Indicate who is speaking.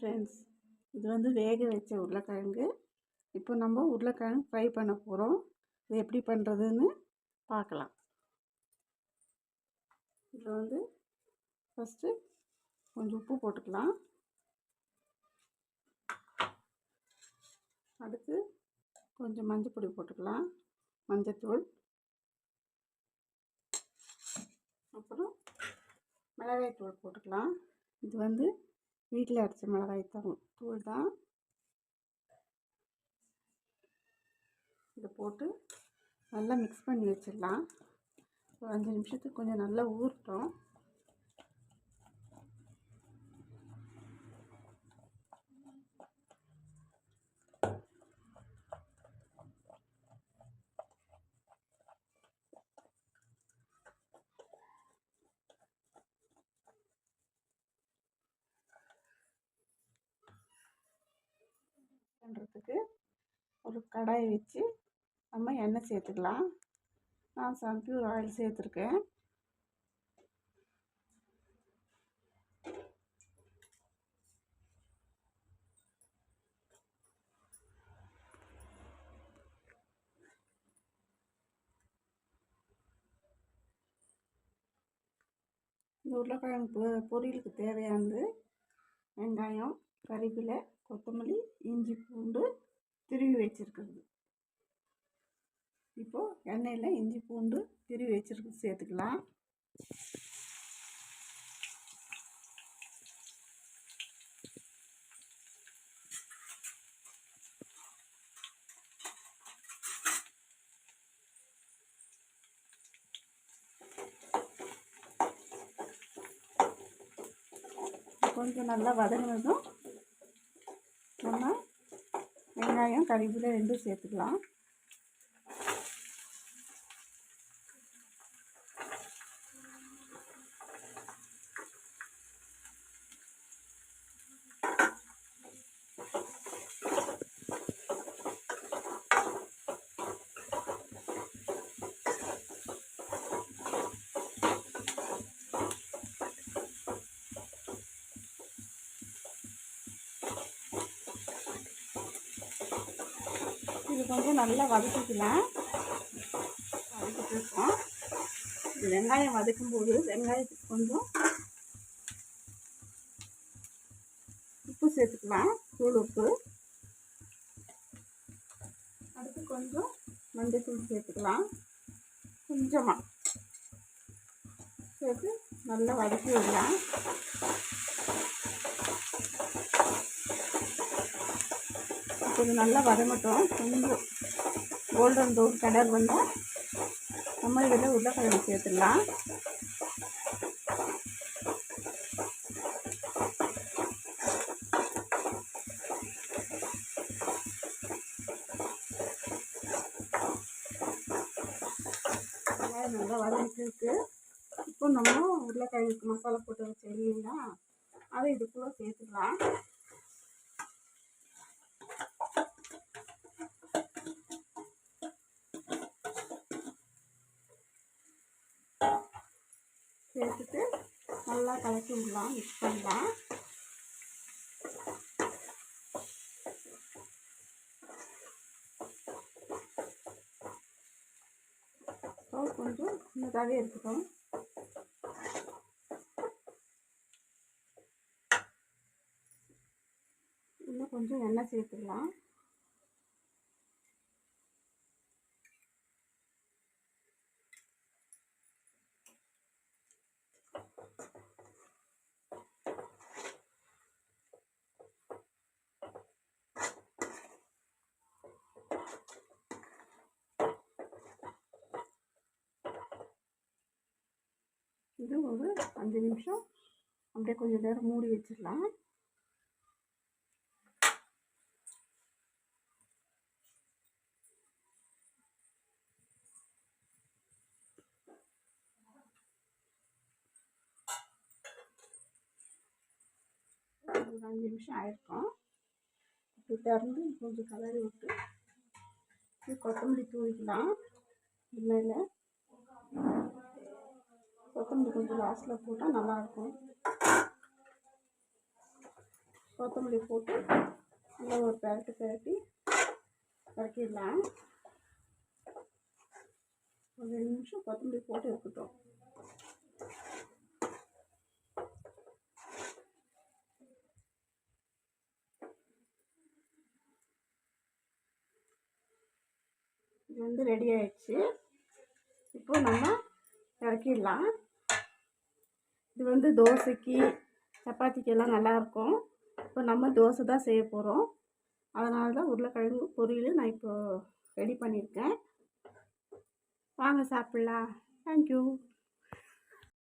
Speaker 1: Friends, இது வேக வச்ச உருளைக்கிழங்கு. இப்போ நம்ம உருளைக்கிழங்கு ஃப்ரை பண்ண போகிறோம். இது எப்படி பண்ணுறதுன்னு பார்க்கலாம். இதில் ஃபஸ்ட்டு கொஞ்சம் உப்பு போட்டுக்கலாம். அடுத்து கொஞ்சம் மஞ்சள் பொடி போட்டுக்கலாம், மஞ்சத்தூள். அப்புறம் மிளகாய் தூள் போட்டுக்கலாம். இது வீட்டில் அரைச்ச மிளகாய் தூள் தான். இதை போட்டு நல்லா மிக்ஸ் பண்ணி வச்சிடலாம். ஒரு 5 நிமிஷத்துக்கு கொஞ்சம் நல்லா ஊறட்டும். பண்ணுறதுக்கு ஒரு கடாயை வச்சு நம்ம எண்ணெய் சேர்த்துக்கலாம். நான் சன்ஃப்ளவர் ஆயில் சேர்த்துருக்கேன். இந்த உருளைக்கிழங்கு பொரியலுக்கு தேவையானது வெங்காயம், கறிவேப்பிலை, கொத்தமல்லி, இஞ்சி, பூண்டு திருவி வச்சுருக்குது. இப்போது எண்ணெயில் இஞ்சி பூண்டு திருவி வச்சுருக்கு சேர்த்துக்கலாம். கொஞ்சம் நல்லா வதங்கினதும் நம்ம வெங்காயம், கறிவேப்பிலை ரெண்டும் சேர்த்துக்கலாம். இது கொஞ்சம் நல்லா வதக்கிக்கலாம். வதக்கிட்டு இருக்கோம். வெங்காயம் வதக்கும்போது வெங்காயத்துக்கு கொஞ்சம் உப்பு சேர்த்துக்கலாம், தூள் உப்பு. அடுத்து கொஞ்சம் மஞ்சள் தூள் சேர்த்துக்கலாம், கொஞ்சமாக சேர்த்து நல்லா வதக்கி விடலாம். கொஞ்சம் நல்லா வதங்கட்டும். கொஞ்சம் கோல்டன் ப்ரௌன் கலர் வந்தால் நம்ம இதில் உருளைக்கிழங்கு சேர்த்துடலாம். நல்லா வதங்கிட்டு இப்போ நம்ம உருளைக்கிழங்குக்கு மசாலா போட்டு வச்சு இல்லைங்களா, அதை இதுக்குள்ளே சேர்த்துக்கலாம். சேர்த்துட்டு நல்லா கலக்கி விடலாம், மிக்ஸ் பண்ணலாம். கொஞ்சம் சின்னதாகவே இருக்கட்டும். இன்னும் கொஞ்சம் எண்ணெய் சேர்த்துக்கலாம். இது ஒரு 5 நிமிஷம் அப்படியே கொஞ்சம் நேரம் மூடி வச்சிடலாம். ஒரு 5 நிமிஷம் ஆயிருக்கும். இப்படி திறந்து கொஞ்சம் கலரி விட்டு கொத்தமல்லி தூவிக்கலாம். மேலே கொத்தமல்லி கொஞ்சம் லாஸ்ட்டில் போட்டால் நல்லாயிருக்கும். கொத்தமல்லி போட்டு நல்லா ஒரு பெரட்டி இறக்கிடலாம். ஒரு 2 நிமிஷம் கொத்தமல்லி போட்டு இருக்கட்டும். இது வந்து ரெடி ஆயிடுச்சு. இப்போ நம்ம இறக்கிடலாம். இது வந்து தோசைக்கு சப்பாத்திக்கெல்லாம் நல்லாயிருக்கும். இப்போ நம்ம தோசை தான் செய்ய போகிறோம். அதனால தான் உருளைக்கிழங்கு பொரியல் நான் இப்போ ரெடி பண்ணியிருக்கேன். வாங்க சாப்பிட்லாம். தேங்க்யூ.